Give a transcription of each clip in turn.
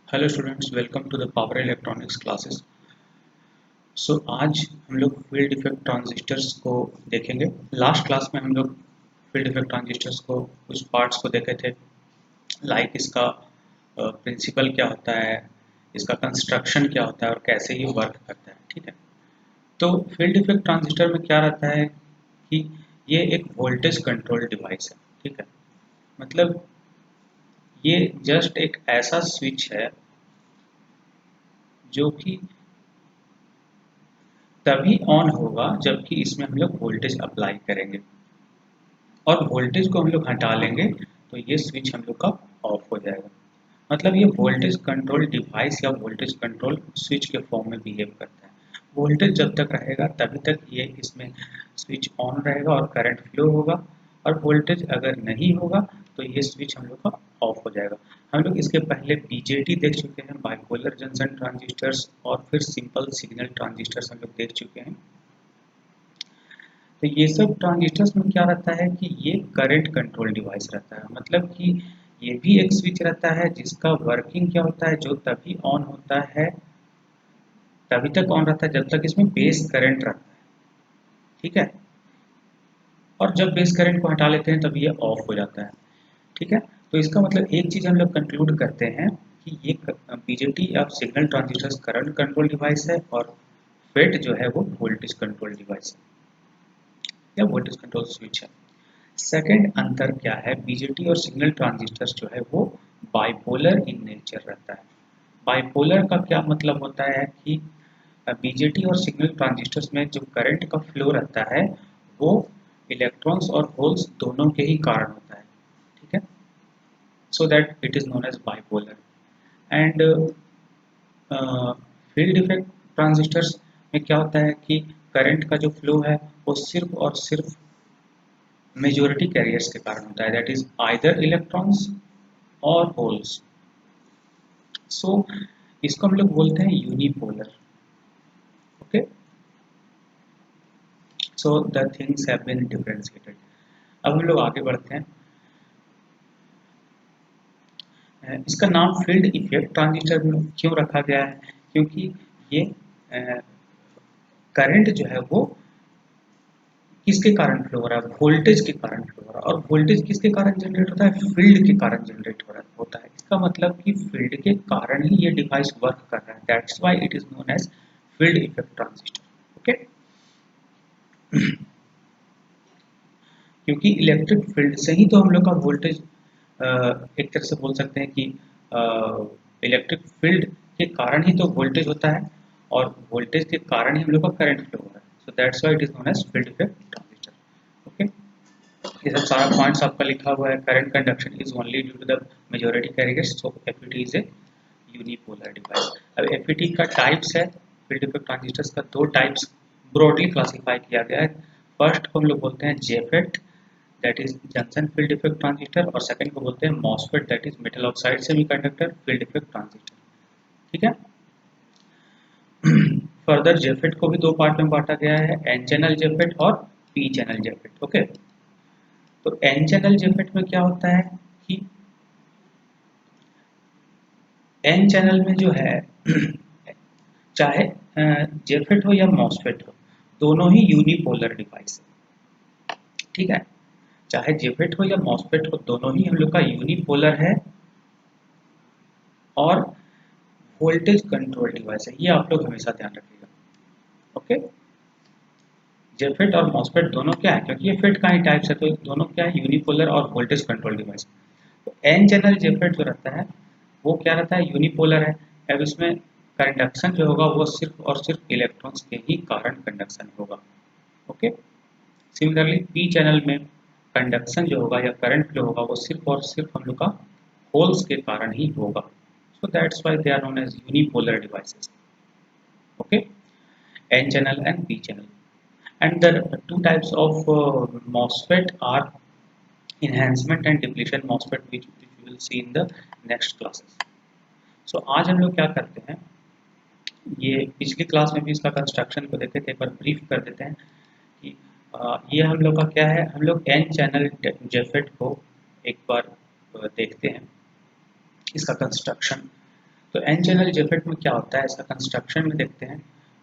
Hello students, welcome to the power electronics classes. आज हम लोग फील्ड इफेक्ट ट्रांजिस्टर्स को देखेंगे। लास्ट क्लास में हम लोग फील्ड इफेक्ट ट्रांजिस्टर्स को कुछ पार्ट्स को देखे थे, लाइक इसका प्रिंसिपल क्या होता है, इसका कंस्ट्रक्शन क्या होता है और कैसे ये वर्क करता है। ठीक है, तो फील्ड इफेक्ट ट्रांजिस्टर में क्या रहता है कि ये एक वोल्टेज कंट्रोल डिवाइस है। ठीक है, मतलब ये जस्ट एक ऐसा स्विच है जो कि तभी ऑन होगा जबकि इसमें हम लोग वोल्टेज अप्लाई करेंगे, और वोल्टेज को हम लोग हटा लेंगे तो ये स्विच हम लोग का ऑफ हो जाएगा। मतलब ये वोल्टेज कंट्रोल डिवाइस या वोल्टेज कंट्रोल स्विच के फॉर्म में बिहेव करता है। वोल्टेज जब तक रहेगा तभी तक ये इसमें स्विच ऑन रहेगा और करंट फ्लो होगा, और वोल्टेज अगर नहीं होगा तो ये स्विच हम लोग का ऑफ हो जाएगा। हम लोग इसके पहले बीजेटी देख चुके हैं, बाइपोलर जंक्शन ट्रांजिस्टर्स, और फिर सिंपल सिग्नल ट्रांजिस्टर्स हम लोग देख चुके हैं। तो ये सब ट्रांजिस्टर्स में क्या रहता है कि ये करंट कंट्रोल डिवाइस रहता है। मतलब कि ये भी एक स्विच रहता है जिसका वर्किंग क्या होता है, जो तभी ऑन होता है, तभी तक ऑन रहता है जब तक इसमें बेस करंट रहता है। ठीक है, और जब बेस करंट को हटा लेते हैं तब ये ऑफ हो जाता है। ठीक है, तो इसका मतलब एक चीज हम लोग कंक्लूड करते हैं कि ये बीजेटी या signal transistors current control device है, और फेट जो है वो वोल्टेज कंट्रोल डिवाइस है या वोल्टेज कंट्रोल स्विच है। सेकंड अंतर क्या है, बीजेटी और सिग्नल ट्रांजिस्टर्स जो है वो बाइपोलर इन नेचर रहता है। बाइपोलर का क्या मतलब होता है कि बीजेटी और सिग्नल ट्रांजिस्टर्स में जो करंट का फ्लो रहता है वो इलेक्ट्रॉन्स और होल्स दोनों के ही कारण होता है। ठीक है, so that it is known as bipolar. And field effect transistors में क्या होता है कि करंट का जो फ्लो है वो सिर्फ और सिर्फ मेजॉरिटी कैरियर्स के कारण होता है, दैट इज आइदर इलेक्ट्रॉन्स और होल्स। सो इसको हम लोग बोलते हैं unipolar. Okay, so the things have been differentiated. अब हम लोग आगे बढ़ते हैं। इसका नाम फील्ड इफेक्ट ट्रांजिस्टर क्यों रखा गया है, क्योंकि ये करंट जो है वो किसके कारण फ्लो हो रहा है, वोल्टेज के कारण फ्लो हो रहा है। और वोल्टेज किसके कारण जनरेट होता है, फील्ड के कारण जनरेट हो रहा होता है। इसका मतलब कि फील्ड के कारण ही ये डिवाइस वर्क कर रहा है, that's why it is known as field effect transistor. Okay, क्योंकि इलेक्ट्रिक फील्ड से ही तो हम लोग का वोल्टेज, एक तरह से बोल सकते हैं कि इलेक्ट्रिक फील्ड के कारण ही तो वोल्टेज होता है, और वोल्टेज के कारण ही हम लोग का करंट फ्लो हो रहा है। So that's why it is known as field effect transistor. Okay, ये सब सारा पॉइंट्स आपका लिखा हुआ है। Current conduction is only due to the majority carriers, so FET is a unipolar device. अब एफईटी का टाइप्स है, फील्ड इफेक्ट ट्रांजिस्टर्स का दो टाइप्स ब्रॉडली क्लासिफाई किया गया है। फर्स्ट को हम लोग बोलते हैं JFET, that is junction field effect transistor, और सेकंड को बोलते हैं MOSFET, that is metal oxide semiconductor field effect transistor. ठीक है, फर्दर जेफेट को भी दो पार्ट में बांटा गया है, एन चैनल जेफेट और पी चैनल जेफेट। ओके, तो एन चैनल जेफेट में क्या होता है कि एन चैनल में जो है चाहे जेफेट हो या मॉसफेट हो, दोनों ही यूनिपोलर डिवाइस है। ठीक है, चाहे जेफेट हो या मॉसफेट हो, दोनों ही हम लोग का यूनिपोलर है और वोल्टेज कंट्रोल डिवाइस है। ये आप लोग हमेशा ध्यान रखिएगा। ओके, जेफेट और मॉसफेट दोनों क्या है, क्योंकि ये फेट का ही टाइप्स है, तो दोनों क्या है, यूनिपोलर और वोल्टेज कंट्रोल डिवाइस। तो एन चैनल जेफेट जो रहता है वो क्या रहता है, यूनिपोलर है। अब इसमें कंडक्शन जो होगा वो सिर्फ और सिर्फ इलेक्ट्रॉन्स के ही कारण कंडक्शन होगा। ओके, सिमिलरली पी चैनल में कंडक्शन जो होगा या करंट फ्लो होगा वो सिर्फ और सिर्फ हम लोग का होल्स के कारण ही होगा। So that's why they are known as unipolar devices. Okay, N channel and P channel. And the two types of MOSFET are enhancement and depletion MOSFET, which we will see in the next classes. So आज हम लोग क्या करते हैं, ये पिछली class में भी इसका कंस्ट्रक्शन को देखे थे, पर ब्रीफ कर देते हैं कि ये हम लोग का क्या है। हम लोग एन चैनल जेफेट को एक बार देखते हैं इसका कंस्ट्रक्शन। तो एन चैनल जेफेट में क्या होता है, इसका कंस्ट्रक्शन में देखते हैं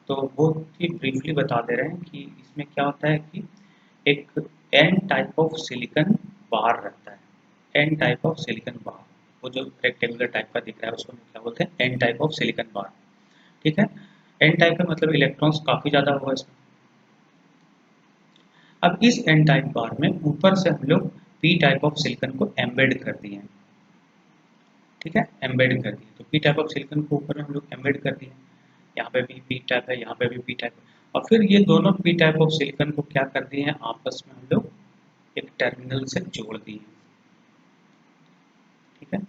तो बहुत ही ब्रीफली बता दे रहे हैं कि इसमें क्या होता है कि एक एन टाइप ऑफ सिलिकॉन बार रहता है। एन टाइप ऑफ सिलिकॉन बार, वो जो रेक्टेंगुलर टाइप का दिख रहा है उसको हम क्या बोलते हैं, एन टाइप ऑफ सिलिकॉन बार। ठीक है, एन टाइप का मतलब इलेक्ट्रॉन्स काफी ज्यादा होगा इसमें। अब इस एन टाइप बार में ऊपर से हम लोग पी टाइप ऑफ सिलिकॉन को एम्बेड कर दिए हैं। ठीक है, एम्बेड कर दिए, तो पी टाइप ऑफ सिलिकॉन को ऊपर में हम लोग एम्बेड कर दिए। यहाँ पे भी पी टाइप है, यहाँ पे भी पी टाइप है, और फिर ये दोनों पी टाइप ऑफ सिलिकॉन को क्या कर दिए हैं, आपस में हम लोग एक टर्मिनल से जोड़ दिए। ठीक है,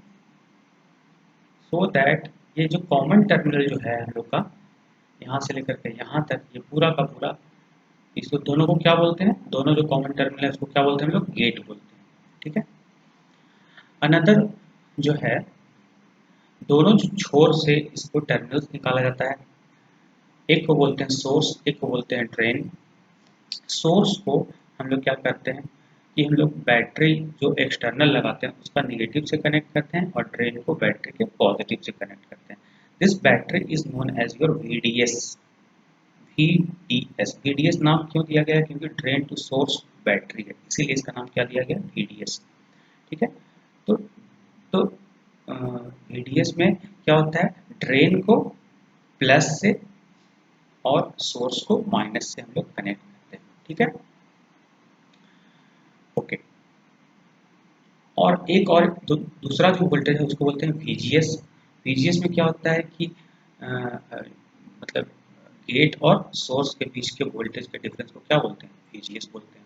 सो दैट ये जो कॉमन टर्मिनल जो है हम लोग का, यहाँ से लेकर के यहाँ तक ये पूरा का पूरा, इसको दोनों को क्या बोलते हैं, दोनों जो कॉमन टर्मिनल है उसको क्या बोलते हैं हम लोग, गेट बोलते हैं। ठीक है, अनदर जो है, दोनों जो छोर से इसको टर्मिनल्स निकाला जाता है, एक को बोलते हैं सोर्स, एक को बोलते हैं ड्रेन। सोर्स को हम लोग क्या करते हैं कि हम लोग बैटरी जो एक्सटर्नल लगाते हैं उसका निगेटिव से कनेक्ट करते हैं, और ड्रेन को बैटरी के पॉजिटिव से कनेक्ट करते हैं। This battery is known as your VDS। VDS नाम क्यों दिया गया है, क्योंकि ड्रेन टू सोर्स बैटरी है, इसीलिए इसका नाम क्या दिया गया, VDS। ठीक है, तो तो VDS में क्या होता है, ड्रेन को प्लस से और सोर्स को माइनस से हम लोग कनेक्ट करते हैं। ठीक है, ओके। और एक और दूसरा जो वोल्टेज है उसको बोलते हैं VGS। VGS में क्या होता है कि मतलब गेट और सोर्स के बीच के वोल्टेज के डिफरेंस को क्या बोलते हैं, VGS बोलते हैं।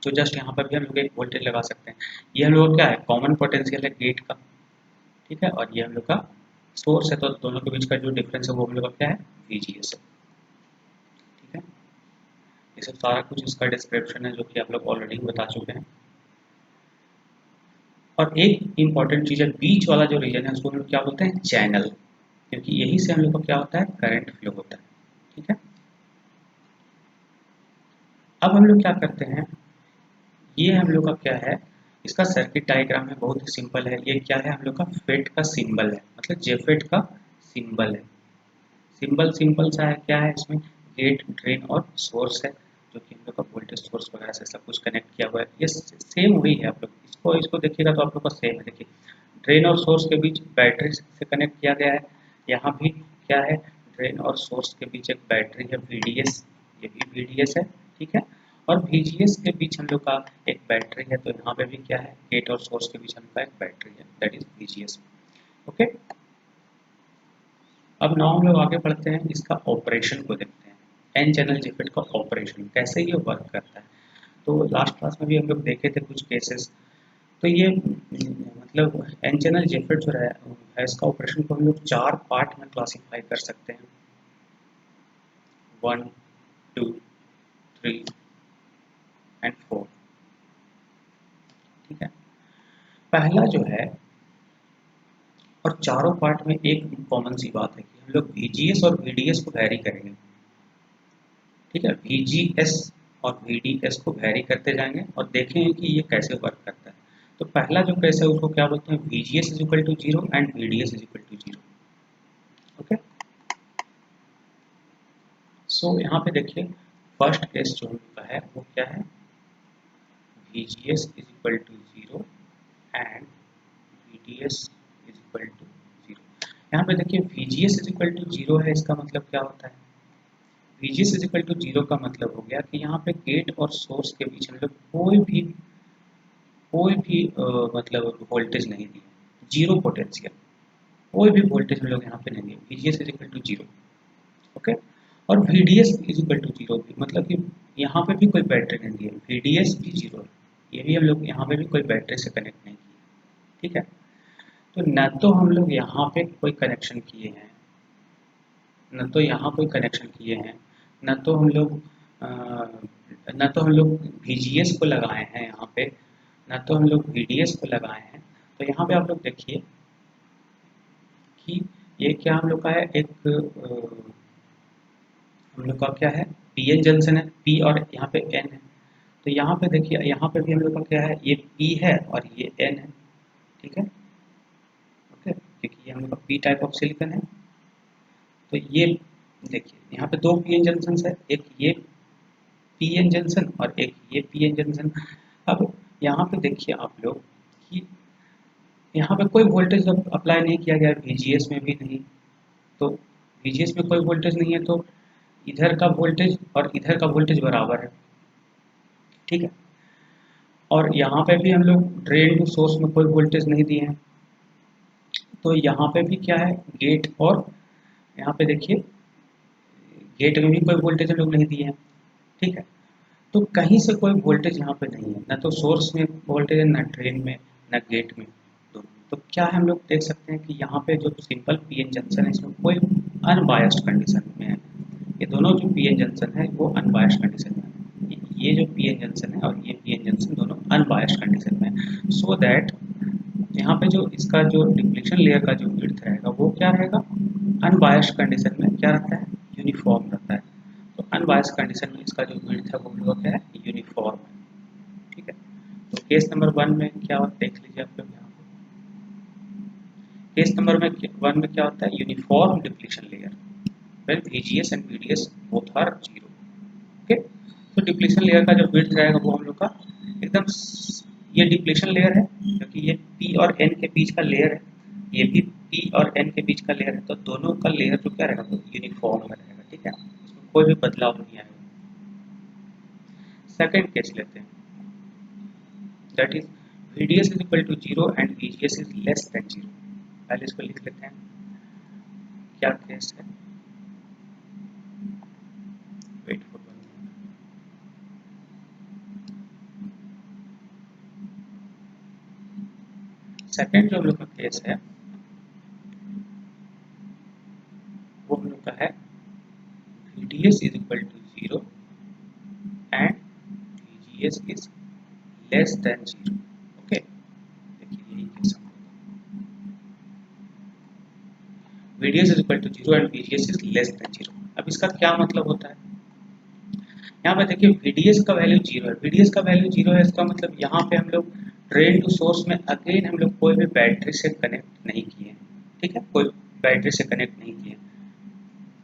तो जस्ट यहाँ पर भी हम लोग एक वोल्टेज लगा सकते हैं। ये हम लोग क्या है, कॉमन पोटेंशियल है गेट का। ठीक है, और ये हम लोग का सोर्स है, तो दोनों के बीच का जो डिफरेंस है वो हम लोग का क्या है, VGS है। ठीक है, ये सब सारा कुछ इसका डिस्क्रिप्शन है जो कि आप लोग ऑलरेडी बता चुके हैं। और एक इम्पॉर्टेंट चीज़ है, बीच वाला जो रीजन है उसको हम लोग क्या बोलते हैं, चैनल, क्योंकि यही से हम लोग को क्या होता है, करंट फ्लो होता है। ठीक है, अब हम लोग क्या करते हैं, ये हम लोग का क्या है, इसका सर्किट डायग्राम है, बहुत ही सिंपल है। ये क्या है, हम लोग का फेट का सिंबल है, मतलब जेफेट का सिंबल है। सिंबल सिंपल सा है, क्या है इसमें, गेट, ड्रेन और सोर्स है, जो कि हम लोग का वोल्टेज सोर्स वगैरह से सब कुछ कनेक्ट किया हुआ है। ये सेम वही है, आप लोग इसको इसको देखिएगा तो आप लोग का सेम है। देखिए, ड्रेन और सोर्स के बीच बैटरी से कनेक्ट किया गया है। यहाँ भी क्या है, ड्रेन और सोर्स के बीच एक बैटरी है, VDS, ये भी VDS है। ठीक है, और VGS के बीच हम लोग का एक बैटरी है, तो यहाँ पे भी क्या है, गेट और सोर्स के बीच हम लोग का एक बैटरी है, दैट इज VGS। ओके, अब नाउ हम लोग आगे बढ़ते हैं, इसका ऑपरेशन को देखते हैं। एन चैनल जेफेट का ऑपरेशन कैसे ये वर्क करता है। तो लास्ट क्लास में भी हम लोग देखे थे कुछ केसेस। तो ये मतलब एन चैनल जेफेट जो है इसका ऑपरेशन को हम लोग 4 पार्ट में क्लासीफाई कर सकते हैं, 1, 2, 3 एंड 4। ठीक है, पहला जो है, और चारों पार्ट में एक कॉमन सी बात है कि हम लोग VGS और VDS को वैरी करेंगे। ठीक है, VGS और VDS को वैरी करते जाएंगे और देखेंगे कि ये कैसे वर्क करता है। तो पहला जो केस है उसको क्या बोलते हैं, VGS is equal to 0 and VDS is equal to 0। Okay, so यहाँ पे देखिए, फर्स्ट केस जो का है वो क्या है, VGS is equal to 0 and VDS is equal to 0। यहाँ पे देखिए, VGS इज इक्वल टू 0 है, इसका मतलब क्या होता है, VGS इज इक्वल टू 0 का मतलब हो गया कि यहाँ पे गेट और सोर्स के बीच हम लोग कोई भी मतलब वोल्टेज नहीं दिए, जीरो पोटेंशियल, कोई भी वोल्टेज हम लोग यहाँ पे नहीं दिए, VGS is equal to 0। Okay, और VDS इज इक्वल टू 0 भी, मतलब कि यहाँ पे भी कोई बैटरी नहीं दी है, VDS भी 0 है, ये भी हम लोग यहाँ पे भी कोई बैटरी से कनेक्ट नहीं किया। ठीक है, तो न तो हम लोग यहाँ पे कोई कनेक्शन किए हैं, न तो यहाँ कोई कनेक्शन किए हैं, न तो हम लोग न तो हम लोग VGS को लगाए हैं यहाँ पे, न तो हम लोग VDS को लगाए हैं। तो यहाँ पे आप लोग देखिए कि ये क्या हम लोग का है, एक हम लोग का क्या है, PN जंक्शन है, P और यहाँ पे N है। तो यहाँ पे देखिए, यहाँ पे भी हम लोग का क्या है, ये P है और ये N है। ठीक है, ओके, क्योंकि ये हम हम लोग का पी टाइप ऑफ सिलिकॉन है। तो ये देखिए यहाँ पे दो पी एन जंक्शन है, एक ये पी एन जंक्शन और एक ये पी एन जंक्शन। अब यहाँ पे देखिए आप लोग कि यहाँ पे कोई वोल्टेज अप्लाई नहीं किया गया, VGS में भी नहीं। तो VGS में कोई वोल्टेज नहीं है, तो इधर का वोल्टेज और इधर का वोल्टेज बराबर है, ठीक है। और यहाँ पे भी हम लोग ड्रेन टू सोर्स में कोई वोल्टेज नहीं दिए हैं। तो यहाँ पे भी क्या है, गेट और यहाँ पे देखिए गेट में भी कोई वोल्टेज हम लोग नहीं दिए हैं, ठीक है। तो कहीं से कोई वोल्टेज यहाँ पे नहीं है, ना तो सोर्स में वोल्टेज है, ना ड्रेन में, ना गेट में। तो क्या है, हम लोग देख सकते हैं कि यहाँ पे जो सिंपल पीएन जंक्शन है इसमें कोई अनबायस्ड कंडीशन में है। ये दोनों जो पीएन जंक्शन है वो अनबायस्ड कंडीशन में है। ये जो पीएन जंक्शन है और ये पीएन जंक्शन दोनों अनबायस्ड कंडीशन में है। सो दैट यहाँ पे जो इसका जो डिप्लीशन लेयर का जो विड्थ रहेगा वो क्या रहेगा, अनबायस्ड कंडीशन में क्या रहता है, यूनिफॉर्म रहता है। तो अनबायस्ड कंडीशन में इसका जो विड्थ है वो क्या है, यूनिफॉर्म है, ठीक है। तो केस नंबर 1 में क्या होता है देख लीजिए आप लोग यहाँ पे। केस नंबर में 1 में क्या होता है, uniform depletion layer when VGS and VDS both are 0। Okay, तो डिप्लीशन लेयर का जो विड्थ रहेगा वो हम लोग का एकदम ये डिप्लीशन लेयर है क्योंकि ये P और N के बीच का लेयर है, ये भी P और N के बीच का लेयर है। तो दोनों का लेयर जो क्या रहेगा, तो यूनिफॉर्म में रहेगा, ठीक है, इसमें कोई भी बदलाव नहीं आएगा। सेकंड केस लेते हैं, that is VDS is equal to 0 and VGS is less than 0। पहले इसको लिख लेते हैं, क्या केस है, वेट फॉर सेकेंड जो हम लोग का केस है वो हम लोग का है VDS is equal to 0 and VGS is less than 0। Okay, देखिए यही केस हम लोग का VDS is equal to 0 and VGS is less than 0। अब इसका क्या मतलब होता है, यहाँ पे देखिए VDS का वैल्यू 0 है, VDS का वैल्यू 0 है, इसका मतलब यहाँ पे हम लोग ड्रेन टू सोर्स में अगेन हम लोग कोई भी बैटरी से कनेक्ट नहीं किए, ठीक है, कोई बैटरी से कनेक्ट नहीं किए।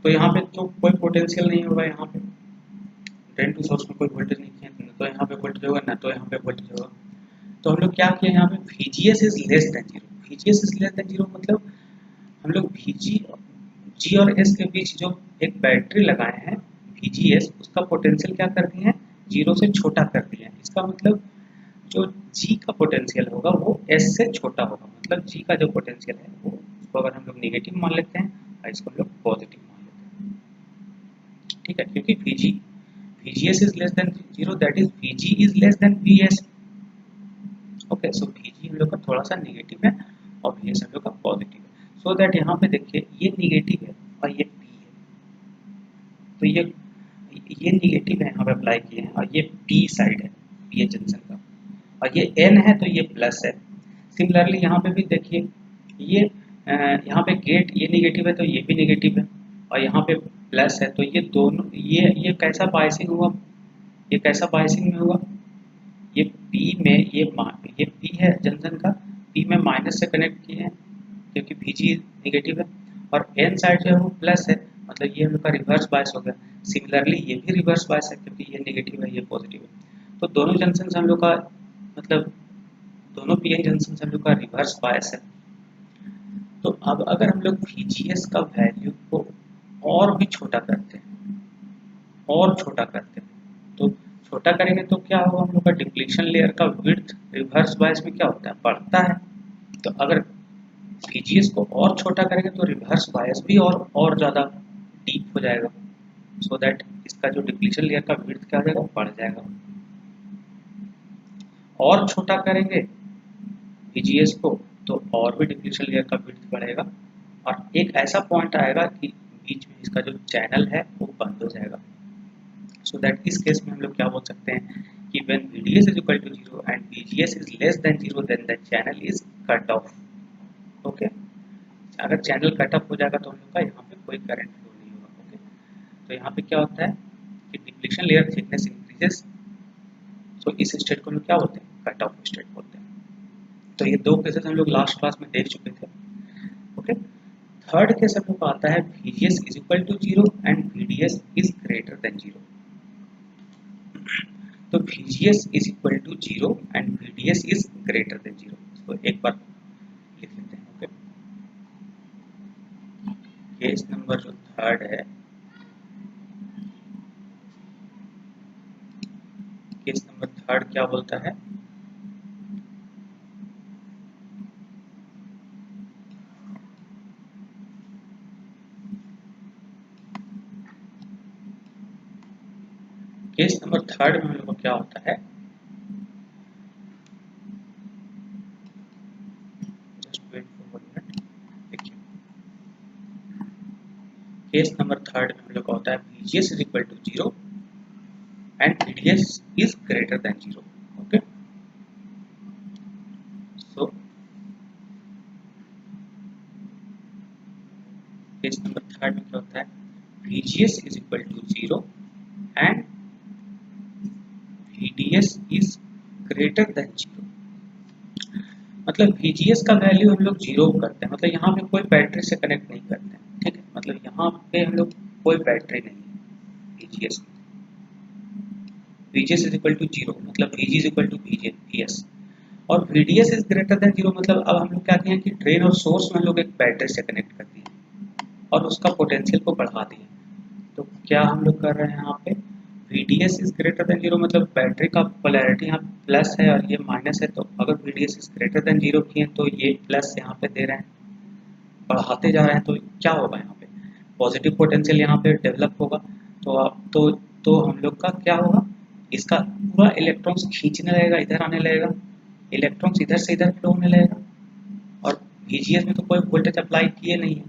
तो यहाँ पे तो कोई पोटेंशियल नहीं होगा, यहाँ पे ड्रेन टू सोर्स में कोई वोल्टेज नहीं किया, तो यहाँ पे वोल्टेज होगा ना, तो यहाँ पे वोल्टेज होगा। तो हम लोग क्या किए यहाँ पे, VGS is less than 0। VGS is less than 0 मतलब हम लोग G और S के बीच जो एक बैटरी लगाए हैं VGS, उसका पोटेंशियल क्या कर दिए हैं, 0 से छोटा कर दिए हैं। इसका मतलब जो G का पोटेंशियल होगा वो S से छोटा होगा, मतलब G का जो पोटेंशियल है वो, उसको अगर हम लोग नेगेटिव मान लेते हैं और इसको हम लोग पॉजिटिव मान लेते हैं, ठीक है, क्योंकि VGS is less than 0, that is VG is less than VS। Okay, so VG हम लोग का थोड़ा सा नेगेटिव है और VS हम लोग का पॉजिटिव है। सो दैट यहाँ पे देखिए ये नेगेटिव है और ये P है, तो ये नेगेटिव है यहाँ पे अप्लाई किए हैं और ये P साइड है, P जंक्शन का, और ये N है तो ये प्लस है। सिमिलरली यहाँ पे भी देखिए ये यहाँ पे गेट ये नेगेटिव है तो ये भी नेगेटिव है, और यहाँ पे प्लस है, तो ये दोनों ये कैसा बायसिंग हुआ, ये कैसा बायसिंग में हुआ, ये P में ये P है जंक्शन का, P में माइनस से कनेक्ट किए हैं क्योंकि VG नेगेटिव है, और N साइड जो है वो प्लस है, मतलब ये हम लोग का रिवर्स बायस हो गया। सिमिलरली ये भी रिवर्स बायस है क्योंकि ये नेगेटिव है ये पॉजिटिव है। तो दोनों जंक्शन से हम लोग का मतलब दोनों पीएन जंक्शन से हम लोग का रिवर्स बायस है। तो अब अगर हम लोग VGS का वैल्यू को और भी छोटा करते हैं, और छोटा करते हैं, तो छोटा करेंगे तो क्या होगा, हम लोग का डिप्लीशन लेयर का विड्थ रिवर्स बायस में क्या होता है, बढ़ता है। तो अगर VGS को और छोटा करेंगे तो रिवर्स बायस भी और ज़्यादा डीप हो जाएगा, सो दैट इसका जो डिप्लीशन लेयर का विड्थ क्या हो जाएगा, बढ़ जाएगा। और छोटा करेंगे VGS को तो और भी डिप्लीशन लेयर का विड्थ बढ़ेगा, और एक ऐसा पॉइंट आएगा कि बीच में इसका जो चैनल है वो बंद हो जाएगा। सो दैट इस केस में हम लोग क्या बोल सकते हैं कि when VDS is equal to 0 and VGS is less than 0 then the channel is cut off। Okay, अगर चैनल कट ऑफ हो जाएगा तो हम लोग का यहाँ पे कोई करंट फ्लो नहीं होगा। ओके, तो यहाँ पे क्या होता है कि डिप्लीशन लेयर थिकनेस इंक्रीजेस, सो इस स्टेट को हम लोग क्या बोलते हैं, कट ऑफ स्टेट बोलते हैं। तो ये दो केसेस हम लोग लास्ट क्लास में देख चुके थे। ओके, थर्ड केस हम लोग को आता है VGS is equal to 0 and VDS is greater than 0। तो VGS is equal to 0 and VDS is greater than 0। इसको एक बार लिख लेते हैं। ओके, केस नंबर जो थर्ड है, केस नंबर थर्ड क्या बोलता है, केस नंबर थर्ड में हम लोग को क्या होता है, जस्ट वेट फॉर 1 मिनट। देखिए, केस नंबर थर्ड में हम लोग का होता है VGS is equal to 0 and VDS is greater than 0। okay, so case number third में क्या होता है, VGS is equal to 0 and VDS is greater than 0। मतलब VGS का वैल्यू हम लोग 0 करते हैं, मतलब यहाँ पे कोई बैटरी से कनेक्ट नहीं करते हैं, ठीक है, मतलब यहाँ पे हम लोग कोई बैटरी नहीं है VGS में। VGS is equal to 0 मतलब VG is equal to VS, और VDS is greater than 0 मतलब अब हम लोग क्या किए कि ड्रेन और सोर्स में हम लोग एक बैटरी से कनेक्ट कर दिए और उसका पोटेंशियल को बढ़ा दिए। तो क्या हम लोग कर रहे हैं यहाँ पे, VDS इज ग्रेटर देन 0 मतलब बैटरी का पोलैरिटी यहाँ प्लस है और ये माइनस है, तो अगर VDS इज ग्रेटर देन 0 किए तो ये प्लस यहाँ पे दे रहे हैं, बढ़ाते जा रहे हैं, तो क्या होगा यहाँ पे पॉजिटिव पोटेंशियल यहाँ पे डेवलप होगा। तो आप तो हम लोग का क्या होगा, इसका पूरा इलेक्ट्रॉन्स खींचने लगेगा, इधर आने लगेगा, इलेक्ट्रॉन्स इधर से इधर फ्लो होने लगेगा, और VGS में तो कोई वोल्टेज अप्लाई किए नहीं है,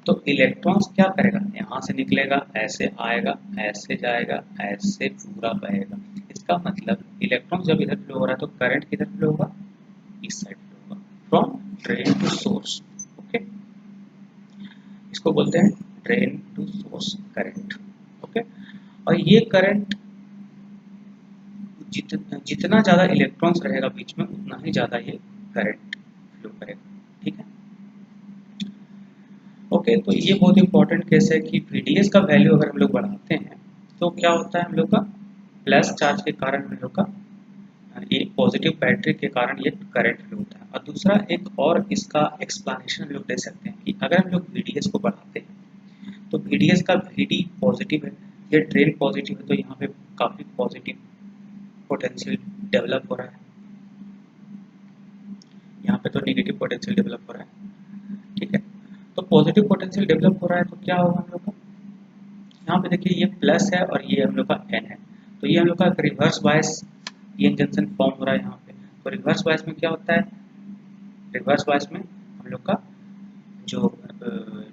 तो इलेक्ट्रॉन्स क्या करेगा, यहाँ से निकलेगा, ऐसे आएगा, ऐसे जाएगा, ऐसे पूरा बहेगा। इसका मतलब इलेक्ट्रॉन जब इधर फ्लो हो रहा है तो करंट किधर फ्लो होगा, इस साइड फ्लो होगा, from drain to source. Okay, इसको बोलते हैं drain to source current. Okay, और ये करंट जितना ज़्यादा इलेक्ट्रॉन्स रहेगा बीच में उतना ही ज़्यादा ये करंट फ्लो करेगा। ठीक है, ओके, तो ये बहुत इंपॉर्टेंट केस है कि VDS का वैल्यू अगर हम लोग बढ़ाते हैं तो क्या होता है, हम लोग का प्लस चार्ज के कारण हम लोग का ये पॉजिटिव बैटरी के कारण ये करंट फ्लो होता है। और दूसरा एक और इसका एक्सप्लेनेशन हम लोग दे सकते हैं कि अगर हम लोग VDS को बढ़ाते हैं तो VDS का VD पॉजिटिव है, ये ड्रेन पॉजिटिव है, तो यहाँ पे काफ़ी पॉजिटिव पोटेंशियल डेवलप हो रहा है, यहाँ पे तो नेगेटिव पोटेंशियल डेवलप हो रहा है। ठीक है, तो पॉजिटिव पोटेंशियल डेवलप हो रहा है तो क्या होगा हम लोग का, यहाँ पे देखिए ये प्लस है और ये हम लोग का N है, तो ये हम लोग का reverse bias PN junction form हो रहा है यहाँ पे। तो रिवर्स बायस में क्या होता है, रिवर्स बायस में हम लोग का जो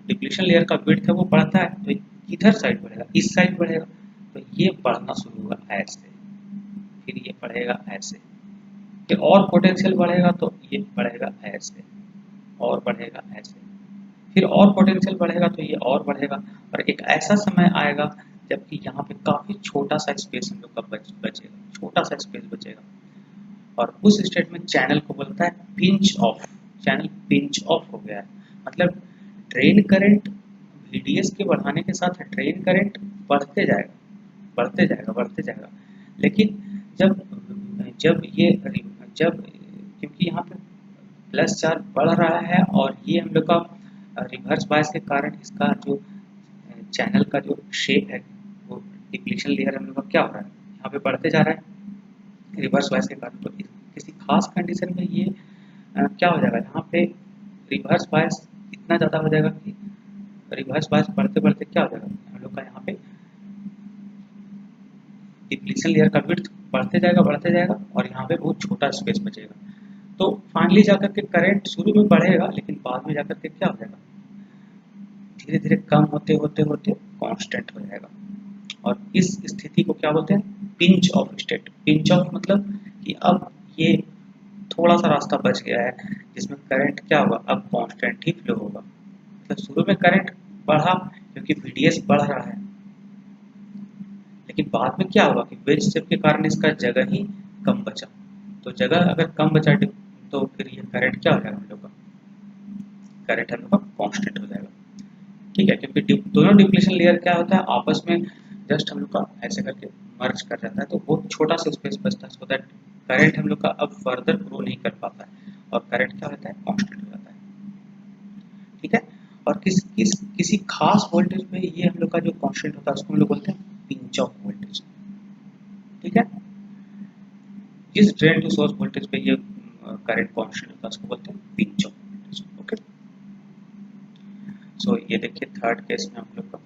डिप्लीशन लेयर का विड्थ है वो बढ़ता है, तो इधर साइड बढ़ेगा, इस साइड बढ़ेगा, तो ये बढ़ना शुरू होगा ऐसे, फिर ये बढ़ेगा ऐसे, फिर और पोटेंशियल बढ़ेगा तो ये बढ़ेगा ऐसे, और बढ़ेगा ऐसे, फिर और पोटेंशियल बढ़ेगा तो ये और बढ़ेगा, और एक ऐसा समय आएगा जबकि यहाँ पे काफ़ी छोटा सा स्पेस हम लोग का बचेगा, छोटा सा स्पेस बचेगा, और उस स्टेट में चैनल को बोलता है pinch of, channel pinch of हो गया है। मतलब ड्रेन करंट VDS के बढ़ाने के साथ ड्रेन करंट बढ़ते जाएगा, बढ़ते जाएगा, बढ़ते जाएगा, लेकिन जब जब ये जब क्योंकि यहाँ पे प्लस चार्ज बढ़ रहा है और ये हम लोग का रिवर्स बायस के कारण इसका जो चैनल का जो शेप है वो डिप्लीशन लेयर हम लोग का क्या हो रहा है, यहाँ पे बढ़ते जा रहा है रिवर्स बायस के कारण। तो किसी खास कंडीशन में ये क्या हो जाएगा, यहाँ पे रिवर्स बायस इतना ज़्यादा हो जाएगा कि रिवर्स बायस बढ़ते बढ़ते क्या हो जाएगा, हम लोग का यहाँ पे डिप्लीशन लेयर का विड्थ बढ़ते जाएगा और यहाँ पे बहुत छोटा स्पेस बचेगा। तो फाइनली जाकर के करंट शुरू में बढ़ेगा लेकिन बाद में जाकर के क्या हो जाएगा, धीरे धीरे कम होते होते होते कांस्टेंट हो जाएगा, और इस स्थिति को क्या बोलते हैं, pinch of state. Pinch of मतलब कि अब ये थोड़ा सा रास्ता बच गया है जिसमें करंट क्या होगा, अब कांस्टेंट ही फ्लो होगा। मतलब शुरू में करंट बढ़ा क्योंकि VDS बढ़ रहा है, लेकिन बाद में क्या होगा कि वेज शेप के कारण इसका जगह ही कम बचा, तो जगह अगर कम बचा तो फिर ये करंट क्या हो जाएगा हम लोग का, करंट हम लोग का कांस्टेंट हो जाएगा। ठीक है, क्योंकि दोनों डिप्लीशन लेयर क्या होता है, आपस में जस्ट हम लोग का ऐसे करके मर्ज कर जाता है, तो बहुत छोटा सा स्पेस बचता है, सो दैट करंट हम लोग का अब फर्दर ग्रो नहीं कर पाता है और करंट क्या होता है, कांस्टेंट हो जाता है। ठीक है, और किसी खास वोल्टेज पे ये हम लोग का जो कांस्टेंट होता है उसको हम लोग बोलते हैं पिंच ऑफ वोल्टेज। ठीक है, जिस ड्रेन टू सोर्स वोल्टेज पे ये करंट कांस्टेंट होता है उसको बोलते हैं pinch off voltage. Okay, so ये देखिए थर्ड केस में हम लोग का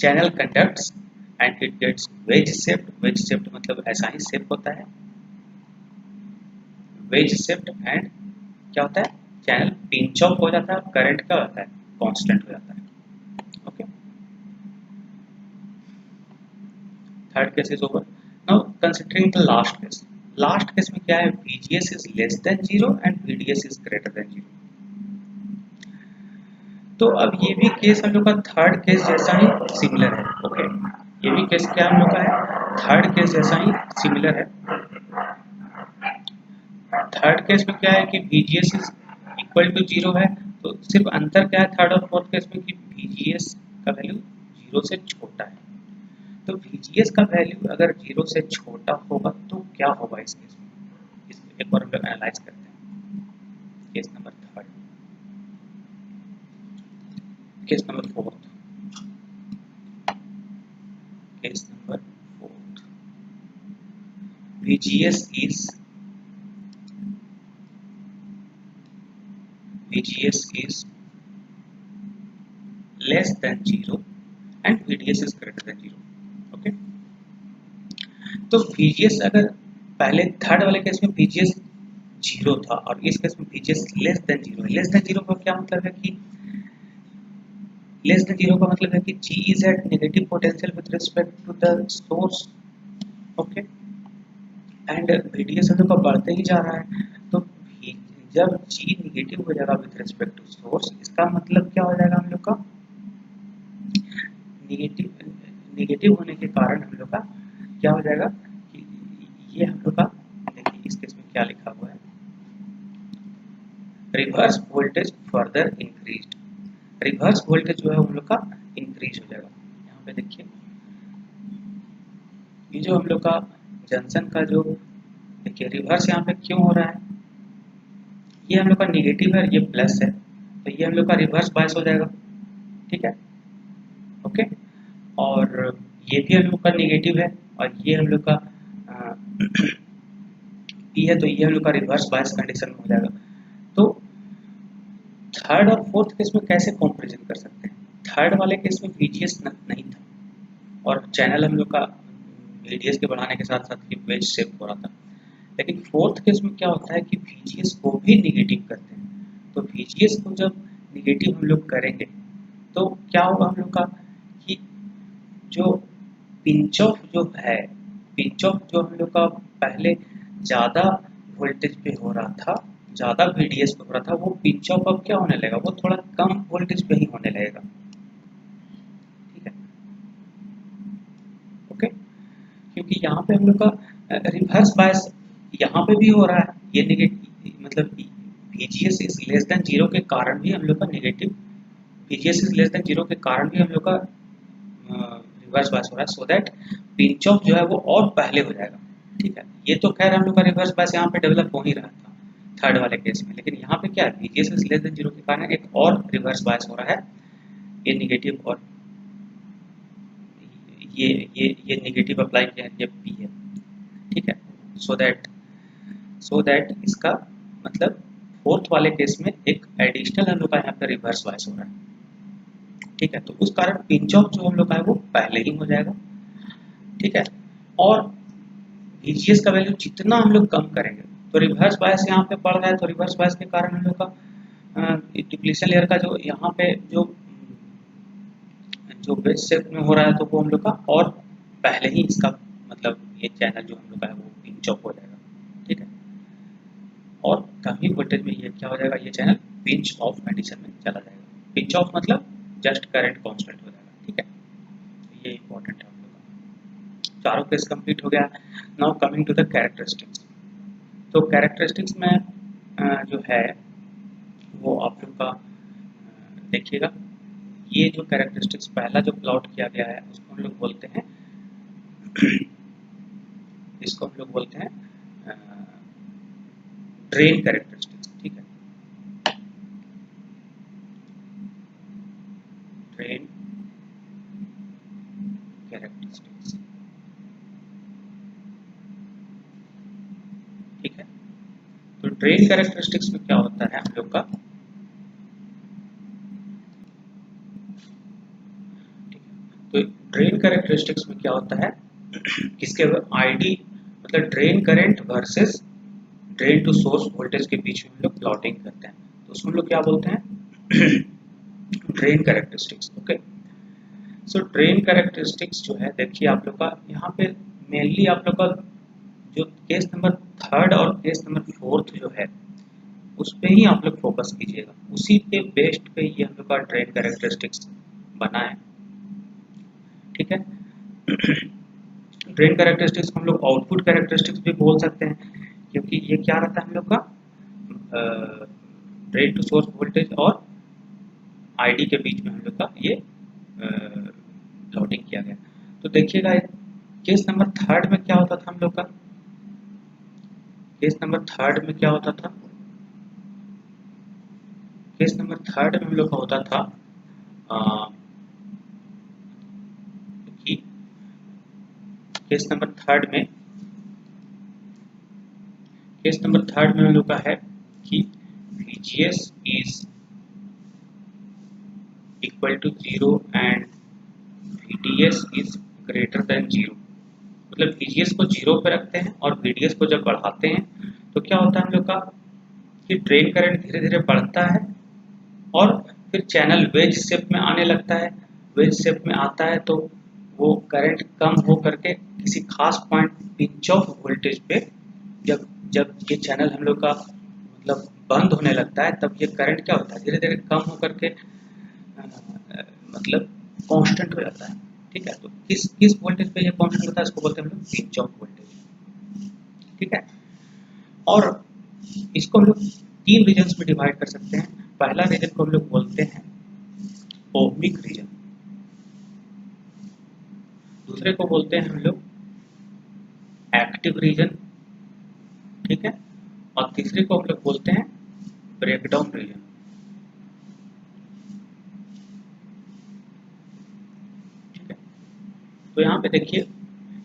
channel conducts and it gets wedge shaped. Wedge shaped मतलब ऐसा ही शेप होता है, वेज शेप्ड, एंड क्या होता है, चैनल पिंच ऑफ हो जाता है, करंट क्या होता है, कांस्टेंट हो जाता है। Okay, third case is over. Now considering the last case. Last case में क्या है, VGS is less than 0 and VDS is greater than 0। तो अब ये भी केस हम लोग का थर्ड केस जैसा ही सिमिलर है। ओके, ये भी केस क्या हम लोग का है, थर्ड केस जैसा ही सिमिलर है। थर्ड केस में क्या है कि VGS इज इक्वल टू 0 है, तो सिर्फ अंतर क्या है थर्ड और फोर्थ केस में कि VGS का वैल्यू 0 से छोटा है। तो VGS का वैल्यू अगर 0 से छोटा होगा तो क्या होगा इस केस में, इस एक बार हम लोग एनालाइज करते हैं। Case number third, case number fourth, case number fourth, VGS is less than 0 and VDS is greater than 0। Okay, तो VGS अगर पहले थर्ड वाले केस में VGS 0 था और इस केस में VGS लेस देन 0 है। लेस देन 0 का क्या मतलब है कि लेस देन 0 का मतलब है कि G is at negative potential with respect to the source। Okay, and VDS हम लोग का बढ़ते ही जा रहा है, तो जब G निगेटिव हो जाएगा विद रिस्पेक्ट टू सोर्स, इसका मतलब क्या हो जाएगा हम लोग का, निगेटिव निगेटिव होने के कारण हम लोग का क्या हो जाएगा कि ये हम लोग का, देखिए इस केस में क्या लिखा हुआ है, reverse voltage further increase. Reverse voltage जो है हम लोग का इंक्रीज हो जाएगा। यहाँ पे देखिए ये जो हम लोग का जंक्शन का जो, देखिए रिवर्स यहाँ पे क्यों हो रहा है, ये हम लोग का निगेटिव है, ये प्लस है, तो ये हम लोग का रिवर्स बायस हो जाएगा। ठीक है, ओके, और ये भी हम लोग का निगेटिव है और ये हम लोग का पी है, तो ये हम लोग का रिवर्स बायस कंडीशन में हो जाएगा। तो थर्ड और फोर्थ केस में कैसे कंपैरिजन कर सकते हैं, थर्ड वाले केस में VGS नहीं था और चैनल हम लोग का VDS के बढ़ाने के साथ साथ वेज शेप हो रहा था, लेकिन फोर्थ केस में क्या होता है कि VGS को भी निगेटिव करते हैं। तो VGS को जब निगेटिव हम लोग करेंगे तो क्या होगा हम लोग का कि जो पिंच ऑफ जो है, पिंच ऑफ जो हम लोग का पहले ज़्यादा वोल्टेज पे हो रहा था, ज़्यादा VDS पे हो रहा था, वो पिंच ऑफ अब क्या होने लगेगा, वो थोड़ा कम वोल्टेज पे ही होने लगेगा। ठीक है, ओके, क्योंकि यहाँ पे हम लोग का रिवर्स बायस यहाँ पे भी हो रहा है, ये निगेटिव मतलब VGS इज लेस देन 0 के कारण भी हम लोग का negative, VGS is less than 0 के कारण भी हम लोग का रिवर्स बायस हो रहा है, सो दैट पिंच ऑफ जो है वो और पहले हो जाएगा। ठीक है, ये तो खैर हम लोग का रिवर्स बायस यहाँ पे डेवलप हो ही रहा था थर्ड वाले केस में, लेकिन यहाँ पे क्या है, VGS इज लेस देन 0 के कारण एक और रिवर्स बायस हो रहा है, ये निगेटिव और ये निगेटिव अप्लाई किया है, ये P है। ठीक है, सो दैट इसका मतलब फोर्थ वाले केस में एक एडिशनल हम लोग का यहाँ पे रिवर्स बायस हो रहा है। ठीक है, तो उस कारण पिंच ऑफ जो हम लोग का है वो पहले ही हो जाएगा। ठीक है, और VGS का वैल्यू जितना हम लोग कम करेंगे, तो रिवर्स बायस यहाँ पे पड़ रहा है, तो रिवर्स बायस के कारण हम लोग का डिप्लीशन लेयर का जो यहाँ पे जो बेस शेप में हो रहा है, तो वो हम लोग का और पहले ही इसका मतलब ये चैनल जो हम लोग का है वो पिंच ऑफ हो जाएगा। ठीक है, और कमी वोल्टेज में ये क्या हो जाएगा, ये चैनल पिंच ऑफ कंडीशन में चला जाएगा। पिंच ऑफ मतलब जस्ट करंट कांस्टेंट हो जाएगा। ठीक है, तो ये इंपॉर्टेंट है हम लोग का। चारों केस कंप्लीट हो गया। Now coming to the characteristics. तो कैरेक्टरिस्टिक्स में जो है वो आप लोग का देखिएगा। ये जो कैरेक्टरिस्टिक्स पहला जो प्लॉट किया गया है उसको हम लोग बोलते हैं इसको हम लोग बोलते हैं ड्रेन कैरेक्टरिस्टिक्स। ठीक है, ड्रेन कैरेक्टरिस्टिक्स। ठीक है, तो ड्रेन कैरेक्टरिस्टिक्स में क्या होता है हम लोग का, तो ड्रेन कैरेक्टरिस्टिक्स में क्या होता है, इसके आईडी मतलब drain current versus drain to source voltage के बीच में हम लोग प्लॉटिंग करते हैं, तो उसको हम लोग क्या बोलते हैं ड्रेन कैरेक्टरिस्टिक्स। ओके, सो ड्रेन कैरेक्टरिस्टिक्स जो है देखिए आप लोग का यहाँ पे मेनली आप लोग का जो केस नंबर थर्ड और केस नंबर फोर्थ जो है उस पे ही आप लोग फोकस कीजिएगा, उसी के बेस्ड पे ये हम लोग का ड्रेन कैरेक्टरिस्टिक्स बना है। ठीक है, ड्रेन कैरेक्टरिस्टिक्स हम लोग आउटपुट कैरेक्टरिस्टिक्स भी बोल सकते हैं, क्योंकि ये क्या रहता है हम लोग का ड्रेन टू सोर्स वोल्टेज और आईडी के बीच में हम लोग का ये प्लॉटिंग किया गया। तो देखिएगा केस नंबर थर्ड में क्या होता था हम लोग का, केस नंबर थर्ड में क्या होता था, केस नंबर थर्ड में हम लोग का होता था कि केस नंबर थर्ड में, केस नंबर थर्ड में हम लोग का है कि VGS is equal to 0 and VDS is greater than 0। मतलब VGS को 0 पे रखते हैं और VDS को जब बढ़ाते हैं तो क्या होता है हम लोग का कि ड्रेन करंट धीरे धीरे बढ़ता है और फिर चैनल वेज शेप में आने लगता है। वेज शेप में आता है तो वो करंट कम हो करके किसी खास पॉइंट पिंच ऑफ वोल्टेज पे जब जब ये चैनल हम लोग का मतलब बंद होने लगता है तब ये करंट क्या होता है धीरे धीरे कम होकर के मतलब कांस्टेंट हो जाता है। ठीक है, तो किस किस वोल्टेज पे ये कांस्टेंट होता है इसको बोलते हैं हम लोग पिंच ऑफ वोल्टेज। ठीक है, और इसको हम लोग तीन रीजन्स में डिवाइड कर सकते हैं। पहला रीजन को हम लोग बोलते हैं ओह्मिक रीजन, दूसरे को बोलते हैं हम लोग एक्टिव रीजन। ठीक है, और तीसरे को हम लोग बोलते हैं ब्रेकडाउन रीजन। ठीक है, तो यहाँ पे देखिए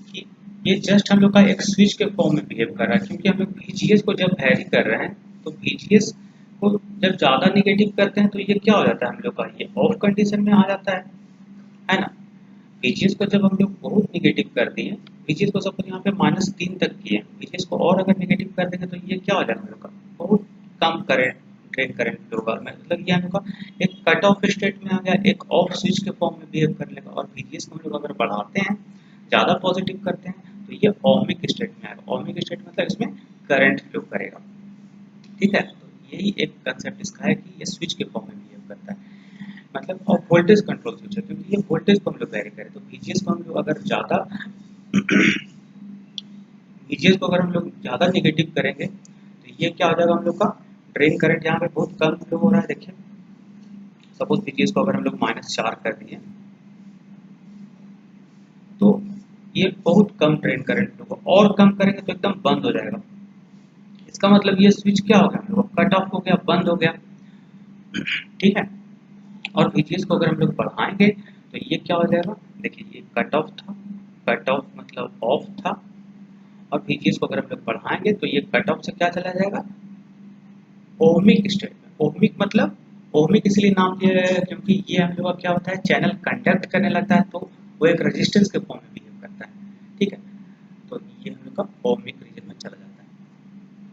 कि ये जस्ट हम लोग का एक स्विच के फॉर्म में बिहेव कर रहा है, क्योंकि हम लोग VGS को जब वैरी कर रहे हैं तो VGS को जब ज़्यादा निगेटिव करते हैं तो ये क्या हो जाता है हम लोग का ये ऑफ कंडीशन में आ जाता है ना। VGS को जब हम लोग बहुत निगेटिव कर दिए, VGS को सपोज यहाँ पे -3 तक किए, VGS को और अगर निगेटिव कर देंगे तो ये क्या हो जाएगा हम लोग का बहुत कम करंट ड्रेन करंट होगा, मतलब ये हम लोग का एक कट ऑफ स्टेट में आ गया, एक ऑफ स्विच के फॉर्म में बिहेव कर लेगा। और VGS को हम लोग अगर बढ़ाते हैं ज़्यादा पॉजिटिव करते हैं तो ये ओमिक स्टेट में आएगा। ओमिक स्टेट मतलब इसमें करंट फ्लो करेगा। ठीक है, तो यही एक कंसेप्ट इसका है कि ये स्विच के फॉर्म में बिहेव करता है, मतलब और वोल्टेज कंट्रोल स्विच है, क्योंकि ये वोल्टेज को हम लोग वेरी करें तो VGS को हम लोग अगर ज़्यादा VGS को अगर हम लोग ज़्यादा निगेटिव करेंगे तो ये क्या हो जाएगा हम लोग का ड्रेन करंट यहाँ पे बहुत कम फ्लो हो रहा है। देखिए सपोज VGS को अगर हम लोग -4 कर दिए तो ये बहुत कम ड्रेन करंट होगा, और कम करेंगे तो एकदम बंद हो जाएगा। इसका मतलब ये स्विच क्या हो गया हम लोग कट ऑफ हो गया, बंद हो गया। ठीक है, और VGS को अगर हम लोग बढ़ाएंगे तो ये क्या हो जाएगा, देखिए ये कट ऑफ था, कट ऑफ मतलब ऑफ था, और VGS को अगर हम लोग बढ़ाएंगे तो ये कट ऑफ से क्या चला जाएगा ओह्मिक स्टेट में। ओह्मिक मतलब ओह्मिक इसलिए नाम दिया गया है क्योंकि ये हम लोग का क्या होता है चैनल कंडक्ट करने लगता है तो वो एक रेजिस्टेंस के फॉर्म में बिहेव करता है। ठीक है, तो ये हम लोग का ओह्मिक रीजन में चला जाता है।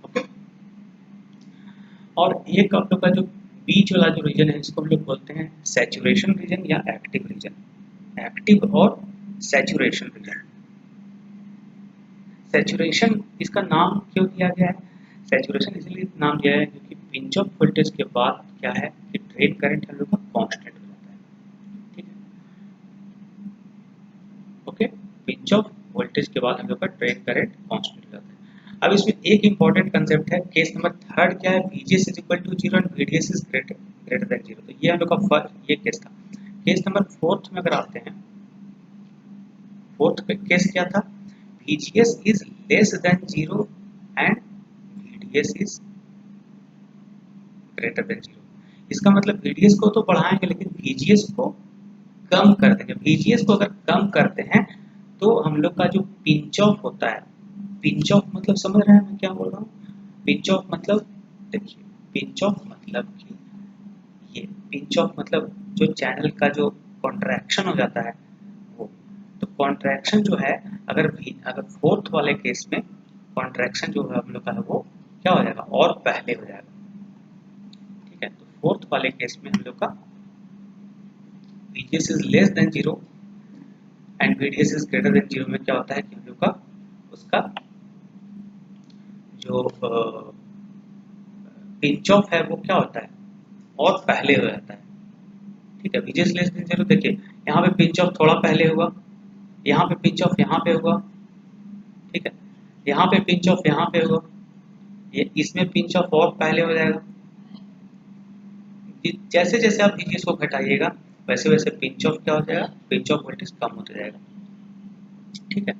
ओके, और एक आप लोग का जो बीच वाला जो रीजन है इसको हम लोग बोलते हैं सैचुरेशन रीजन या एक्टिव रीजन। एक्टिव और सैचुरेशन रीजन। सैचुरेशन इसका नाम क्यों दिया गया है, सैचुरेशन इसलिए नाम दिया है क्योंकि पिंच ऑफ वोल्टेज के बाद क्या है कि ड्रेन करंट हम लोग का कांस्टेंट हो जाता है। ठीक है, ओके, पिंच ऑफ वोल्टेज के बाद हम लोग का ड्रेन करंट कांस्टेंट हो जाता है। अब इसमें एक इंपॉर्टेंट कंसेप्ट है, केस नंबर थर्ड क्या है, VGS is equal to 0 and VDS is greater than 0। तो ये हम लोग का फर्स्ट ये केस था। केस नंबर फोर्थ में अगर आते हैं, फोर्थ केस क्या था, VGS is less than 0 and VDS is greater than 0। इसका मतलब VDS को तो बढ़ाएंगे लेकिन VGS को कम कर देंगे। VGS को अगर कम करते हैं तो हम लोग का जो पिंच ऑफ होता है, पिंच ऑफ मतलब समझ रहे हैं मैं क्या बोल रहा हूँ? पिंच ऑफ मतलब देखिए, पिंच ऑफ मतलब कि ये पिंच ऑफ मतलब जो चैनल का जो कॉन्ट्रैक्शन हो जाता है वो, तो कॉन्ट्रैक्शन जो है अगर फोर्थ वाले केस में कॉन्ट्रैक्शन जो है हम लोग का है वो क्या हो जाएगा, और पहले हो जाएगा। ठीक है, तो फोर्थ वाले केस में हम लोग का VGS is less than 0 and VDS is greater than 0 में क्या होता है कि हम लोग का उसका जो पिंच ऑफ है वो क्या होता है, और पहले हो जाता है। ठीक है, VGS लेस देन 0, देखिए यहाँ पे पिंच ऑफ थोड़ा पहले हुआ, यहाँ पे पिंच ऑफ यहाँ पे हुआ। ठीक है, यहाँ पे पिंच ऑफ यहाँ पे हुआ, ये इसमें पिंच ऑफ और पहले हो जाएगा। जैसे जैसे आप VGS को घटाइएगा वैसे वैसे पिंच ऑफ क्या हो जाएगा, पिंच ऑफ वोल्टेज कम होता जाएगा। ठीक है,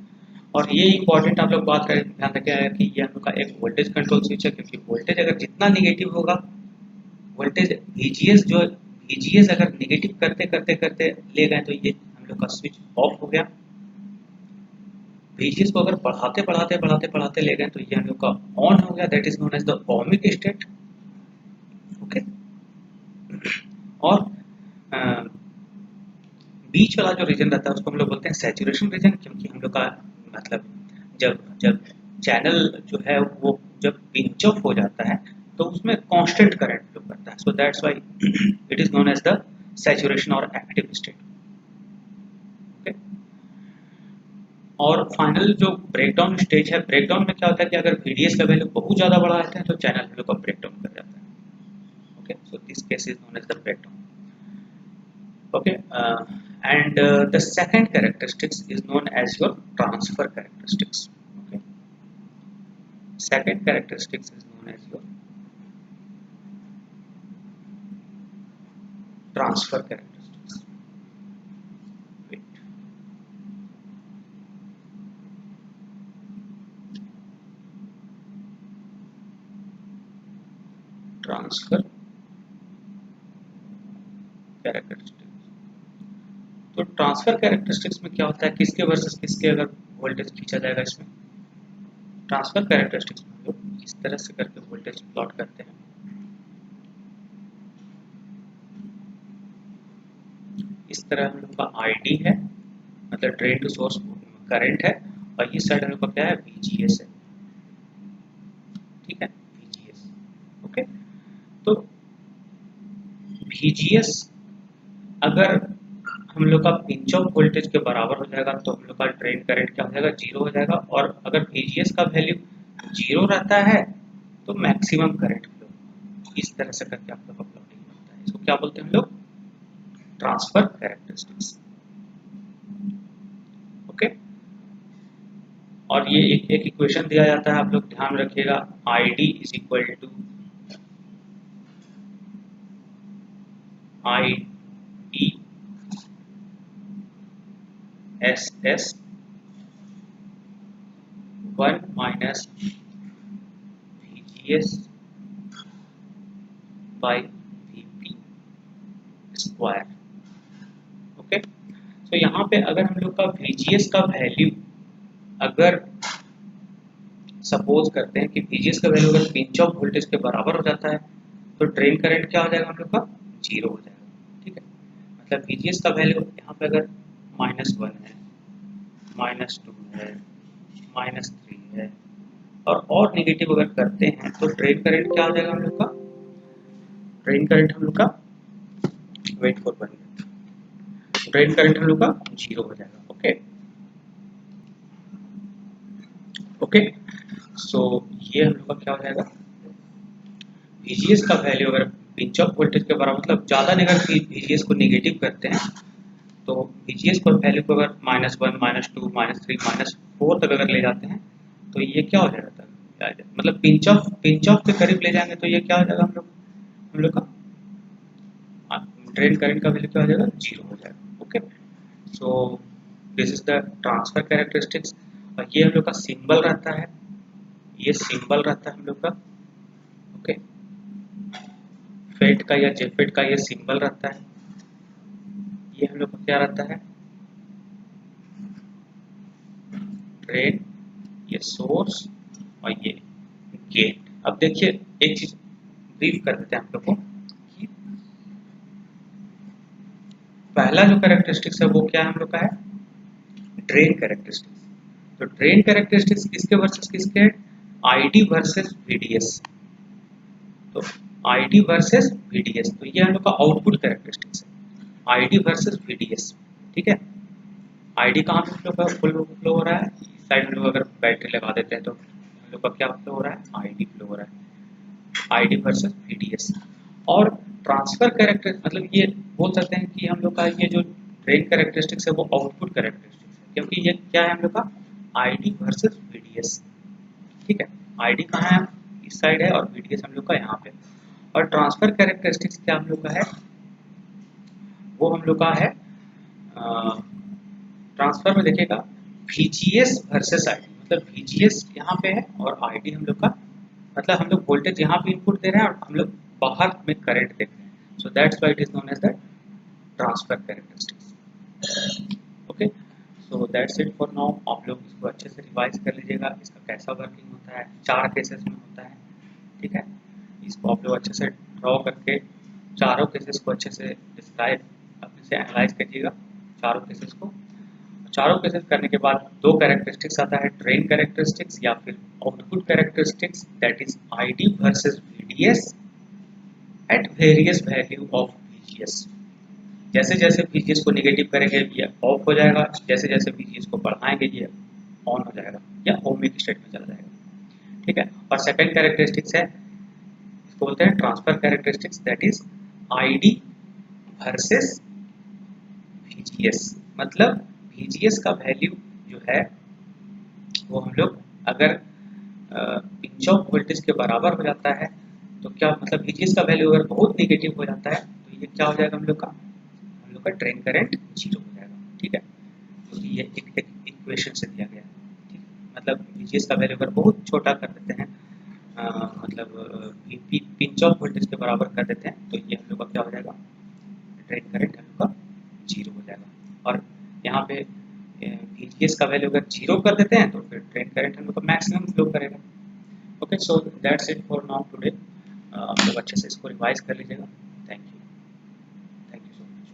और ये इंपॉर्टेंट आप लोग बात करें, ध्यान रखिएगा कि ये हम लोग का एक वोल्टेज कंट्रोल स्विच है, क्योंकि वोल्टेज अगर जितना निगेटिव होगा, वोल्टेज VGS जो VGS अगर निगेटिव करते करते करते ले गए तो ये हम लोग का स्विच ऑफ हो गया। VGS को अगर बढ़ाते बढ़ाते बढ़ाते बढ़ाते ले गए तो ये हम लोग का ऑन हो गया, that is known as the ohmic state. Okay, और बीच वाला जो रीजन रहता है उसको हम लोग बोलते हैं सैचुरेशन रीजन, क्योंकि हम लोग का मतलब जब जब चैनल जो है वो जब पिंच ऑफ हो जाता है तो उसमें कांस्टेंट करंट फ्लो करता है, so that's why it is known as the saturation और एक्टिव स्टेट। ओके, और फाइनल जो ब्रेकडाउन स्टेज है, ब्रेकडाउन में क्या होता है कि अगर VDS का वैल्यू बहुत ज़्यादा बढ़ा देते हैं तो चैनल हम लोग का ब्रेकडाउन कर जाता है। Okay, so this case is known as the breakdown. Okay, and the second characteristics is known as your transfer characteristics. Okay, second characteristics is known as your transfer characteristics. Wait. Transfer characteristics. तो transfer characteristics में क्या होता है, किसके versus किसके अगर voltage खींचा जाएगा इसमें, ट्रांसफर कैरेक्टरिस्टिक्स में हम लोग इस तरह से करके वोल्टेज प्लॉट करते हैं। इस तरह हम लोग का ID है, मतलब ड्रेन टू सोर्स करंट है, और इस साइड हम लोग का क्या है, VGS है। ठीक है, VGS। ओके, तो VGS अगर हम लोग का पिंच ऑफ वोल्टेज के बराबर हो जाएगा तो हम लोग का ड्रेन करंट क्या हो जाएगा, 0 हो जाएगा, और अगर VGS का वैल्यू 0 रहता है तो मैक्सिमम करंट फ्लो। इस तरह से करके आप लोग का प्लॉटिंग होता है, इसको क्या बोलते हैं हम लोग, ट्रांसफर कैरेक्टरिस्टिक्स। ओके, और ये एक इक्वेशन दिया जाता है, आप लोग ध्यान रखिएगा, ID is equal to ID SS 1 minus VGS by VP square. Okay, तो यहाँ पे अगर हम लोग का VGS का वैल्यू अगर सपोज करते हैं कि VGS का वैल्यू अगर पिंच ऑफ वोल्टेज के बराबर हो जाता है तो ड्रेन करंट क्या हो जाएगा हम लोग का, 0 हो जाएगा। ठीक है, मतलब VGS का वैल्यू यहाँ पे अगर -1 है, -2 है, -3 है, और नेगेटिव अगर करते हैं तो ड्रेन करंट क्या हो जाएगा हम लोग का, ड्रेन करंट हम लोग का, wait for 1 minute, drain current हम लोग का 0 हो जाएगा। ओके, ओके, सो ये हम लोग का क्या हो जाएगा, VGS का वैल्यू अगर पिंच ऑफ वोल्टेज के बराबर, मतलब ज़्यादा अगर VGS को नेगेटिव करते हैं तो VGS को वैल्यू को अगर -1, -2, -3, -4 तक अगर ले जाते हैं तो ये क्या हो जाता है, मतलब पिंच ऑफ के करीब ले जाएंगे तो ये क्या हो जाएगा हम लोग का ड्रेन करंट का वैल्यू क्या हो जाएगा, जीरो हो जाएगा। Okay, so this is the transfer characteristics. और ये हम लोग का सिंबल रहता है, ये सिंबल रहता है हम लोग का। ओके, फेट का या जेफेट का ये सिंबल रहता है। ये हम लोग का क्या रहता है, ड्रेन, ये सोर्स और ये गेट। अब देखिए एक चीज ब्रीफ कर देते हैं हम लोग को कि पहला जो कैरेक्टरिस्टिक्स है वो क्या है हम लोग का है, ड्रेन कैरेक्टरिस्टिक्स। तो ड्रेन कैरेक्टरिस्टिक्स किसके वर्सेस किसके है, आईडी वर्सेस वीडीएस। तो आईडी वर्सेस वीडीएस, तो ये हम लोग का आउटपुट कैरेक्टरिस्टिक्स है, आईडी वर्सेस वीडीएस। ठीक है, आईडी कहाँ पे फ्लो हो रहा है, इस साइड में लोग अगर बैटरी लगा देते हैं तो हम लोग का क्या फ्लो हो रहा है, आईडी फ्लो हो रहा है, आईडी वर्सेस वीडीएस। और ट्रांसफर कैरेक्टर मतलब ये बोल सकते हैं कि हम लोग का ये जो ड्रेन कैरेक्टरिस्टिक्स है वो आउटपुट कैरेक्टरिस्टिक्स है, क्योंकि ये क्या है हम लोग का आईडी वर्सेस वीडीएस। ठीक है, आईडी कहाँ है, इस साइड है, और वीडीएस हम लोग का यहाँ पे। और ट्रांसफर कैरेक्टरिस्टिक्स क्या हम लोग का है, वो हम लोग का है ट्रांसफर में देखिएगा VGS वर्सेस आईडी, मतलब VGS यहाँ पे है और आईडी हम लोग का, मतलब हम लोग वोल्टेज यहाँ पे इनपुट दे रहे हैं और हम लोग बाहर में करंट देख रहे हैं। So that's why it is known as the transfer characteristics. Okay, so that's it for now. आप लोग इसको अच्छे से रिवाइज कर लीजिएगा, इसका कैसा वर्किंग होता है, 4 केसेस में होता है। ठीक है, इसको आप लोग अच्छे से ड्रॉ करके चारों केसेस को अच्छे से डिस्क्राइब अच्छे से एनालाइज करिएगा, चारों केसेस को। चारों केसेस करने के बाद दो कैरेक्टरिस्टिक्स आता है, ड्रेन कैरेक्टरिस्टिक्स या फिर output characteristics, that is ID versus VDS at various value of VGS। जैसे जैसे VGS को निगेटिव करेंगे ये ऑफ हो जाएगा, जैसे जैसे VGS को बढ़ाएंगे ये ऑन हो जाएगा या ओमिक स्टेट में चला जाएगा। ठीक है, और सेकंड कैरेक्टरिस्टिक्स है, इसको बोलते हैं transfer characteristics, that is ID versus VGS। मतलब VGS का वैल्यू जो है वो हम लोग अगर पिंच ऑफ वोल्टेज के बराबर हो जाता है तो क्या मतलब VGS का वैल्यू अगर बहुत निगेटिव हो जाता है तो ये क्या हो जाएगा, हम लोग का ड्रेन करंट जीरो हो जाएगा। ठीक है, तो ये एक इक्वेशन से दिया गया है। ठीक है, मतलब VGS का वैल्यू अगर बहुत छोटा कर देते हैं, मतलब पिंच ऑफ वोल्टेज के बराबर कर देते हैं तो ये हम लोग का क्या हो जाएगा, ड्रेन करंट हम लोग का जीरो हो जाएगा। और यहाँ पे VGS का वैल्यू अगर जीरो कर देते हैं तो फिर ड्रेन करंट हम लोग का मैक्सिमम फ्लो करेगा। Okay, so that's it for now today. आप लोग अच्छे से इसको रिवाइज कर लीजिएगा। Thank you so much.